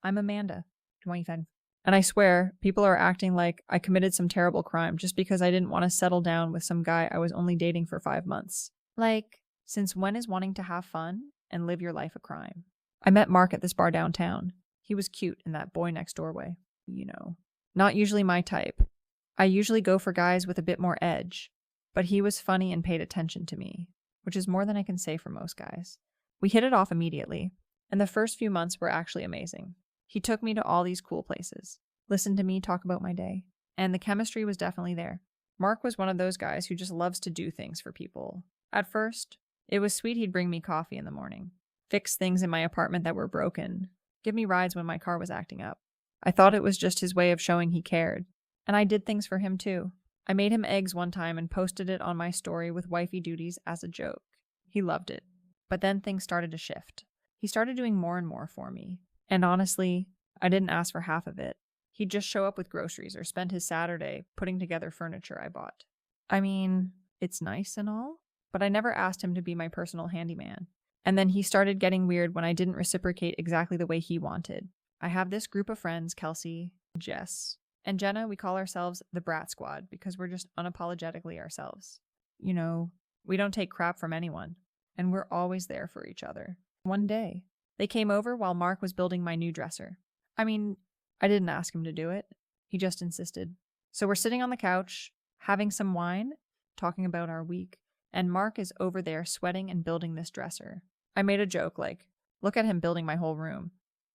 I'm Amanda, 25. And I swear, people are acting like I committed some terrible crime just because I didn't want to settle down with some guy I was only dating for 5 months. Like, since when is wanting to have fun and live your life a crime? I met Mark at this bar downtown. He was cute in that boy next doorway. Not usually my type. I usually go for guys with a bit more edge, but he was funny and paid attention to me, which is more than I can say for most guys. We hit it off immediately, and the first few months were actually amazing. He took me to all these cool places, listened to me talk about my day, and the chemistry was definitely there. Mark was one of those guys who just loves to do things for people. At first, it was sweet he'd bring me coffee in the morning, fix things in my apartment that were broken, give me rides when my car was acting up. I thought it was just his way of showing he cared, and I did things for him too. I made him eggs one time and posted it on my story with wifey duties as a joke. He loved it. But then things started to shift. He started doing more and more for me. And honestly, I didn't ask for half of it. He'd just show up with groceries or spend his Saturday putting together furniture I bought. I mean, it's nice and all, but I never asked him to be my personal handyman. And then he started getting weird when I didn't reciprocate exactly the way he wanted. I have this group of friends, Kelsey, Jess, and Jenna. We call ourselves the Brat Squad because we're just unapologetically ourselves. We don't take crap from anyone, and we're always there for each other. One day, they came over while Mark was building my new dresser. I mean, I didn't ask him to do it. He just insisted. So we're sitting on the couch, having some wine, talking about our week, and Mark is over there sweating and building this dresser. I made a joke like, look at him building my whole room.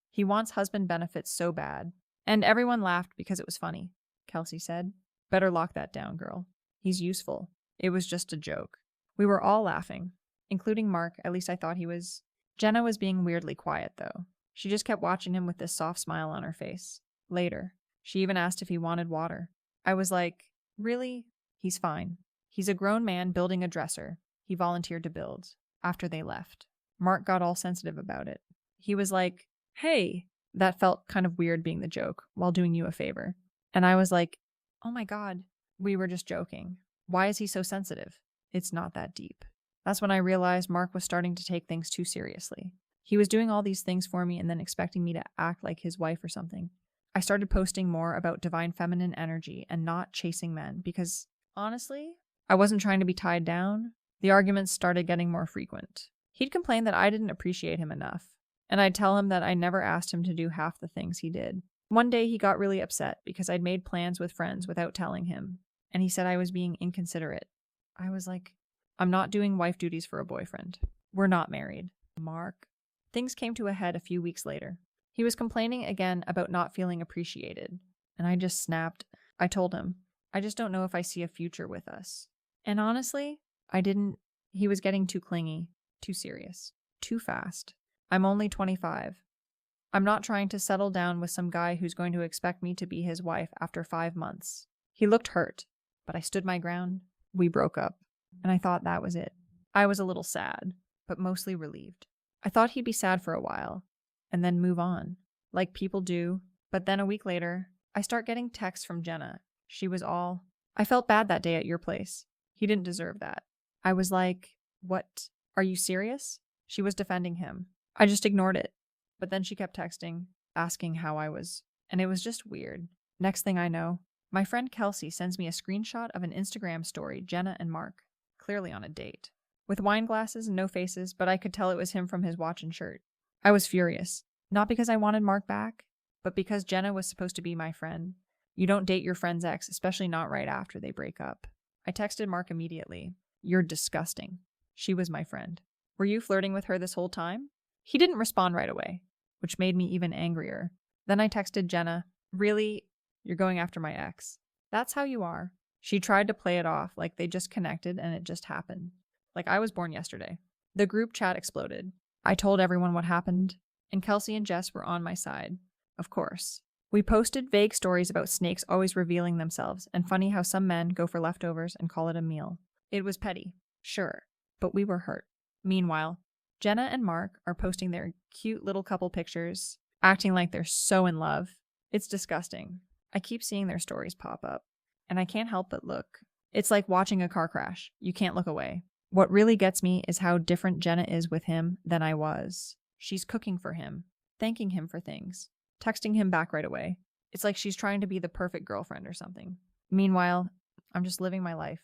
He wants husband benefits so bad. And everyone laughed because it was funny. Kelsey said, better lock that down, girl. He's useful. It was just a joke. We were all laughing, including Mark. At least I thought he was. Jenna was being weirdly quiet, though. She just kept watching him with this soft smile on her face. Later, she even asked if he wanted water. I was like, really? He's fine. He's a grown man building a dresser he volunteered to build after they left. Mark got all sensitive about it. He was like, hey, that felt kind of weird being the joke while doing you a favor. And I was like, oh my God, we were just joking. Why is he so sensitive? It's not that deep. That's when I realized Mark was starting to take things too seriously. He was doing all these things for me and then expecting me to act like his wife or something. I started posting more about divine feminine energy and not chasing men because, honestly, I wasn't trying to be tied down. The arguments started getting more frequent. He'd complain that I didn't appreciate him enough, and I'd tell him that I never asked him to do half the things he did. One day he got really upset because I'd made plans with friends without telling him, and he said I was being inconsiderate. I was like, I'm not doing wife duties for a boyfriend. We're not married. Mark. Things came to a head a few weeks later. He was complaining again about not feeling appreciated, and I just snapped. I told him, I just don't know if I see a future with us. And honestly, I didn't. He was getting too clingy, too serious, too fast. I'm only 25. I'm not trying to settle down with some guy who's going to expect me to be his wife after 5 months. He looked hurt, but I stood my ground. We broke up, and I thought that was it. I was a little sad, but mostly relieved. I thought he'd be sad for a while, and then move on, like people do. But then a week later, I start getting texts from Jenna. She was all, I felt bad that day at your place. He didn't deserve that. I was like, what? Are you serious? She was defending him. I just ignored it. But then she kept texting, asking how I was, and it was just weird. Next thing I know, my friend Kelsey sends me a screenshot of an Instagram story, Jenna and Mark, clearly on a date. With wine glasses and no faces, but I could tell it was him from his watch and shirt. I was furious, not because I wanted Mark back, but because Jenna was supposed to be my friend. You don't date your friend's ex, especially not right after they break up. I texted Mark immediately. You're disgusting. She was my friend. Were you flirting with her this whole time? He didn't respond right away, which made me even angrier. Then I texted Jenna, really? You're going after my ex. That's how you are. She tried to play it off like they just connected and it just happened. Like I was born yesterday. The group chat exploded. I told everyone what happened, and Kelsey and Jess were on my side. Of course. We posted vague stories about snakes always revealing themselves, and funny how some men go for leftovers and call it a meal. It was petty, sure, but we were hurt. Meanwhile, Jenna and Mark are posting their cute little couple pictures, acting like they're so in love. It's disgusting. I keep seeing their stories pop up, and I can't help but look. It's like watching a car crash. You can't look away. What really gets me is how different Jenna is with him than I was. She's cooking for him, thanking him for things, texting him back right away. It's like she's trying to be the perfect girlfriend or something. Meanwhile, I'm just living my life,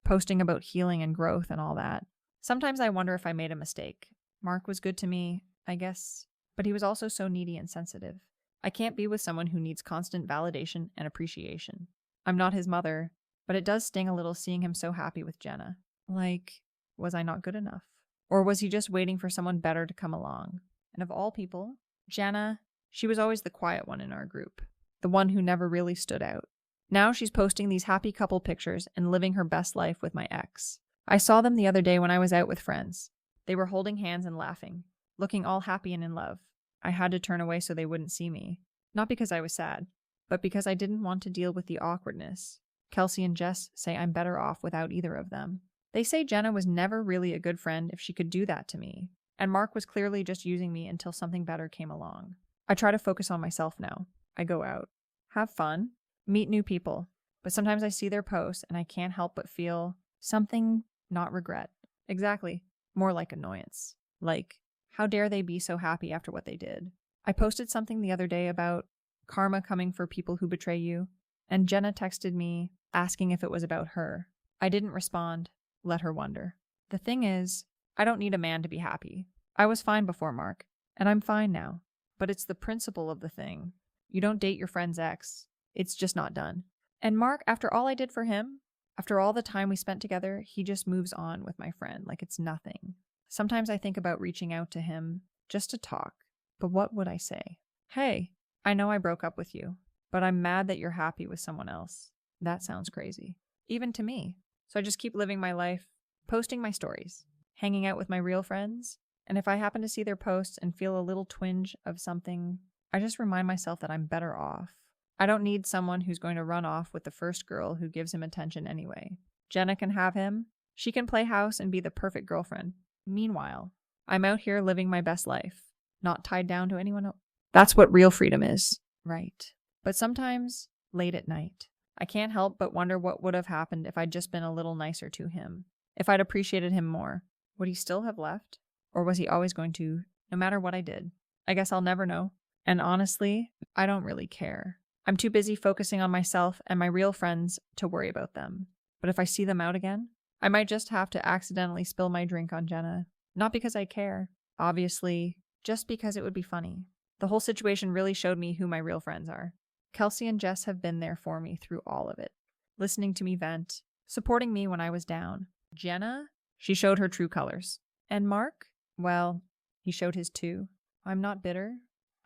posting about healing and growth and all that. Sometimes I wonder if I made a mistake. Mark was good to me, I guess, but he was also so needy and sensitive. I can't be with someone who needs constant validation and appreciation. I'm not his mother, but it does sting a little seeing him so happy with Jenna. Like, was I not good enough? Or was he just waiting for someone better to come along? And of all people, Jenna, she was always the quiet one in our group, the one who never really stood out. Now she's posting these happy couple pictures and living her best life with my ex. I saw them the other day when I was out with friends. They were holding hands and laughing, looking all happy and in love. I had to turn away so they wouldn't see me. Not because I was sad, but because I didn't want to deal with the awkwardness. Kelsey and Jess say I'm better off without either of them. They say Jenna was never really a good friend if she could do that to me, and Mark was clearly just using me until something better came along. I try to focus on myself now. I go out, have fun, meet new people, but sometimes I see their posts and I can't help but feel something, not regret. Exactly, more like annoyance. Like, how dare they be so happy after what they did? I posted something the other day about karma coming for people who betray you, and Jenna texted me asking if it was about her. I didn't respond. Let her wonder. The thing is, I don't need a man to be happy. I was fine before Mark, and I'm fine now. But it's the principle of the thing. You don't date your friend's ex. It's just not done. And Mark, after all I did for him, after all the time we spent together, he just moves on with my friend like it's nothing. Sometimes I think about reaching out to him just to talk. But what would I say? Hey, I know I broke up with you, but I'm mad that you're happy with someone else. That sounds crazy. Even to me. So I just keep living my life, posting my stories, hanging out with my real friends, and if I happen to see their posts and feel a little twinge of something, I just remind myself that I'm better off. I don't need someone who's going to run off with the first girl who gives him attention anyway. Jenna can have him. She can play house and be the perfect girlfriend. Meanwhile, I'm out here living my best life, not tied down to anyone else. That's what real freedom is, right? But sometimes, late at night, I can't help but wonder what would have happened if I'd just been a little nicer to him. If I'd appreciated him more, would he still have left? Or was he always going to, no matter what I did? I guess I'll never know. And honestly, I don't really care. I'm too busy focusing on myself and my real friends to worry about them. But if I see them out again, I might just have to accidentally spill my drink on Jenna. Not because I care, obviously, just because it would be funny. The whole situation really showed me who my real friends are. Kelsey and Jess have been there for me through all of it, listening to me vent, supporting me when I was down. Jenna, she showed her true colors. And Mark, well, he showed his too. I'm not bitter.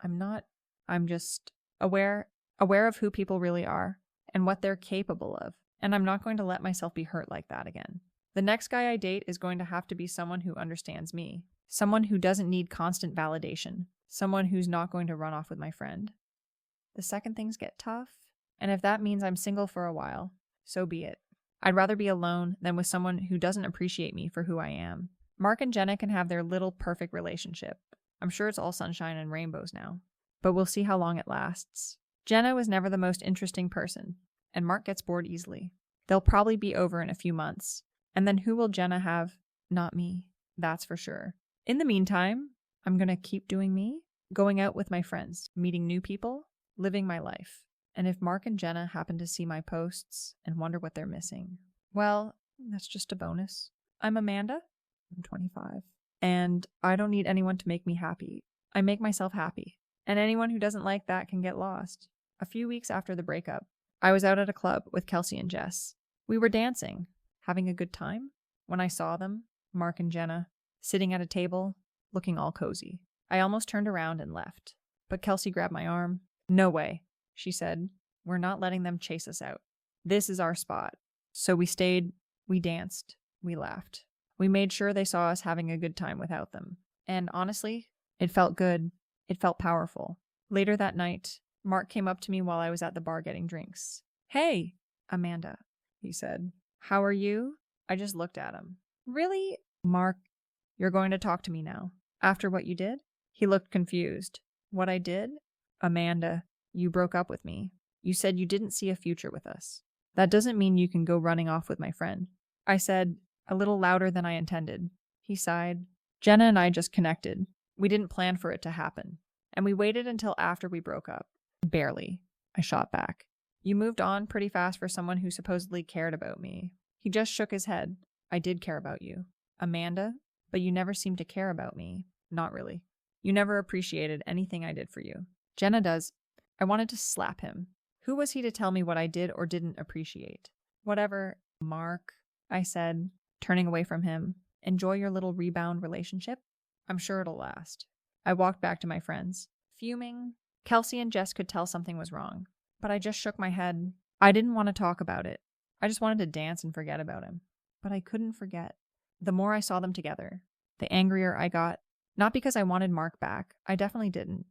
I'm just aware of who people really are and what they're capable of. And I'm not going to let myself be hurt like that again. The next guy I date is going to have to be someone who understands me, someone who doesn't need constant validation, someone who's not going to run off with my friend. The second things get tough, and if that means I'm single for a while, so be it. I'd rather be alone than with someone who doesn't appreciate me for who I am. Mark and Jenna can have their little perfect relationship. I'm sure it's all sunshine and rainbows now, but we'll see how long it lasts. Jenna was never the most interesting person, and Mark gets bored easily. They'll probably be over in a few months, and then who will Jenna have? Not me, that's for sure. In the meantime, I'm gonna keep doing me, going out with my friends, meeting new people, living my life. And if Mark and Jenna happen to see my posts and wonder what they're missing, well, that's just a bonus. I'm Amanda. I'm 25. And I don't need anyone to make me happy. I make myself happy. And anyone who doesn't like that can get lost. A few weeks after the breakup, I was out at a club with Kelsey and Jess. We were dancing, having a good time, when I saw them, Mark and Jenna, sitting at a table, looking all cozy. I almost turned around and left. But Kelsey grabbed my arm. No way, she said. We're not letting them chase us out. This is our spot. So we stayed, we danced, we laughed. We made sure they saw us having a good time without them. And honestly, it felt good. It felt powerful. Later that night, Mark came up to me while I was at the bar getting drinks. Hey, Amanda, he said. How are you? I just looked at him. Really? Mark, you're going to talk to me now. After what you did? He looked confused. What I did? Amanda, you broke up with me. You said you didn't see a future with us. That doesn't mean you can go running off with my friend. I said, a little louder than I intended. He sighed. Jenna and I just connected. We didn't plan for it to happen. And we waited until after we broke up. Barely, I shot back. You moved on pretty fast for someone who supposedly cared about me. He just shook his head. I did care about you, Amanda, but you never seemed to care about me. Not really. You never appreciated anything I did for you. Jenna does. I wanted to slap him. Who was he to tell me what I did or didn't appreciate? Whatever, Mark, I said, turning away from him. Enjoy your little rebound relationship. I'm sure it'll last. I walked back to my friends, fuming. Kelsey and Jess could tell something was wrong, but I just shook my head. I didn't want to talk about it. I just wanted to dance and forget about him. But I couldn't forget. The more I saw them together, the angrier I got. Not because I wanted Mark back, I definitely didn't,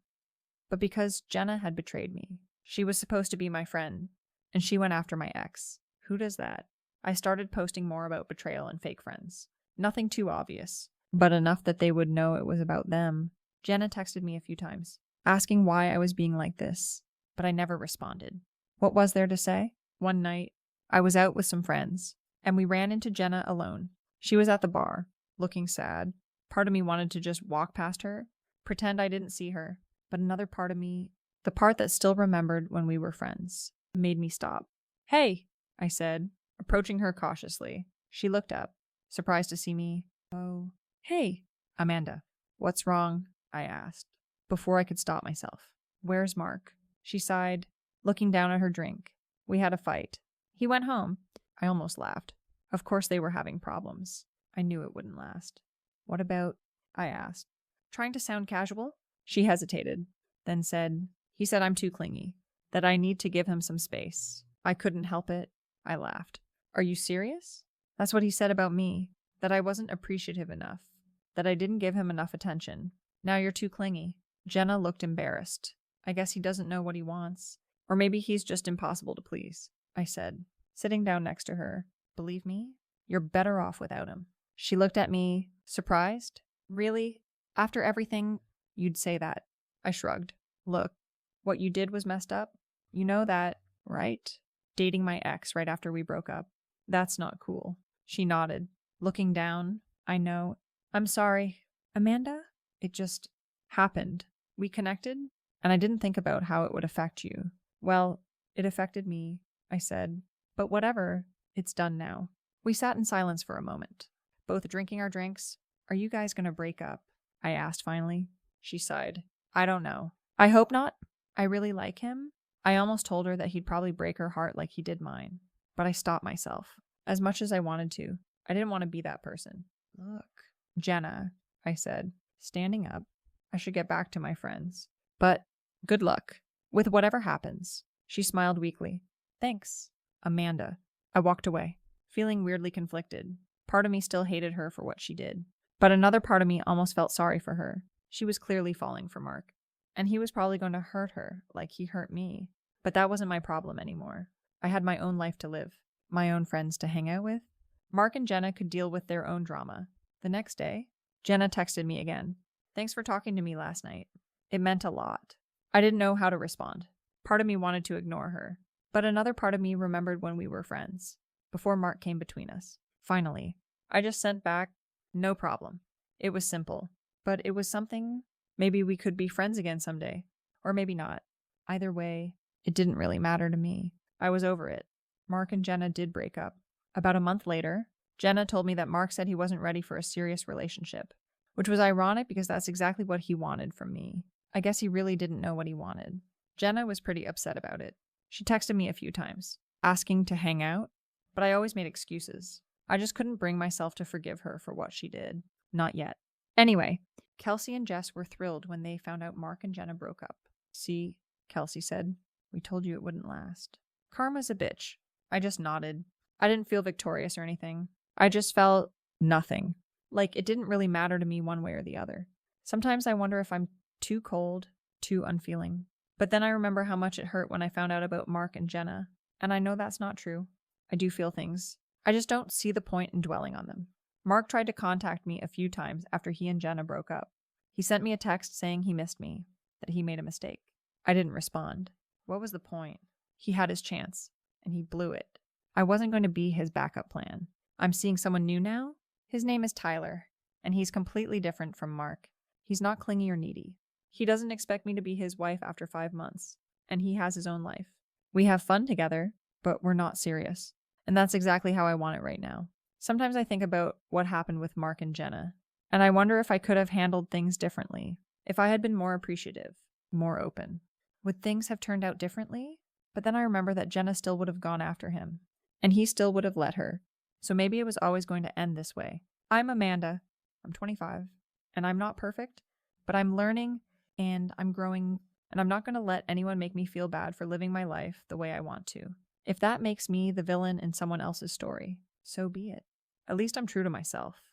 but because Jenna had betrayed me. She was supposed to be my friend, and she went after my ex. Who does that? I started posting more about betrayal and fake friends. Nothing too obvious, but enough that they would know it was about them. Jenna texted me a few times, asking why I was being like this, but I never responded. What was there to say? One night, I was out with some friends, and we ran into Jenna alone. She was at the bar, looking sad. Part of me wanted to just walk past her, pretend I didn't see her, but another part of me, the part that still remembered when we were friends, made me stop. Hey, I said, approaching her cautiously. She looked up, surprised to see me. Oh, hey, Amanda. What's wrong? I asked, before I could stop myself. Where's Mark? She sighed, looking down at her drink. We had a fight. He went home. I almost laughed. Of course they were having problems. I knew it wouldn't last. What about? I asked, trying to sound casual. She hesitated, then said, he said I'm too clingy, that I need to give him some space. I couldn't help it. I laughed. Are you serious? That's what he said about me, that I wasn't appreciative enough, that I didn't give him enough attention. Now you're too clingy. Jenna looked embarrassed. I guess he doesn't know what he wants. Or maybe he's just impossible to please, I said, sitting down next to her. Believe me, you're better off without him. She looked at me, surprised. Really? After everything, you'd say that? I shrugged. Look, what you did was messed up. You know that, right? Dating my ex right after we broke up. That's not cool. She nodded, looking down. I know. I'm sorry. Amanda? It just happened. We connected, and I didn't think about how it would affect you. Well, it affected me, I said. But whatever, it's done now. We sat in silence for a moment, both drinking our drinks. Are you guys gonna break up? I asked finally. She sighed. I don't know. I hope not. I really like him. I almost told her that he'd probably break her heart like he did mine. But I stopped myself. As much as I wanted to, I didn't want to be that person. Look, Jenna, I said, standing up. I should get back to my friends. But good luck with whatever happens. She smiled weakly. Thanks, Amanda. I walked away, feeling weirdly conflicted. Part of me still hated her for what she did, but another part of me almost felt sorry for her. She was clearly falling for Mark, and he was probably going to hurt her like he hurt me. But that wasn't my problem anymore. I had my own life to live, my own friends to hang out with. Mark and Jenna could deal with their own drama. The next day, Jenna texted me again. Thanks for talking to me last night. It meant a lot. I didn't know how to respond. Part of me wanted to ignore her, but another part of me remembered when we were friends, before Mark came between us. Finally, I just sent back, no problem. It was simple, but it was something. Maybe we could be friends again someday, or maybe not. Either way, it didn't really matter to me. I was over it. Mark and Jenna did break up. About a month later, Jenna told me that Mark said he wasn't ready for a serious relationship, which was ironic because that's exactly what he wanted from me. I guess he really didn't know what he wanted. Jenna was pretty upset about it. She texted me a few times, asking to hang out, but I always made excuses. I just couldn't bring myself to forgive her for what she did. Not yet. Anyway, Kelsey and Jess were thrilled when they found out Mark and Jenna broke up. See, Kelsey said, we told you it wouldn't last. Karma's a bitch. I just nodded. I didn't feel victorious or anything. I just felt nothing. Like it didn't really matter to me one way or the other. Sometimes I wonder if I'm too cold, too unfeeling. But then I remember how much it hurt when I found out about Mark and Jenna. And I know that's not true. I do feel things. I just don't see the point in dwelling on them. Mark tried to contact me a few times after he and Jenna broke up. He sent me a text saying he missed me, that he made a mistake. I didn't respond. What was the point? He had his chance, and he blew it. I wasn't going to be his backup plan. I'm seeing someone new now. His name is Tyler, and he's completely different from Mark. He's not clingy or needy. He doesn't expect me to be his wife after 5 months, and he has his own life. We have fun together, but we're not serious. And that's exactly how I want it right now. Sometimes I think about what happened with Mark and Jenna, and I wonder if I could have handled things differently, if I had been more appreciative, more open. Would things have turned out differently? But then I remember that Jenna still would have gone after him, and he still would have let her. So maybe it was always going to end this way. I'm Amanda. I'm 25, and I'm not perfect, but I'm learning and I'm growing, and I'm not going to let anyone make me feel bad for living my life the way I want to. If that makes me the villain in someone else's story, so be it. At least I'm true to myself.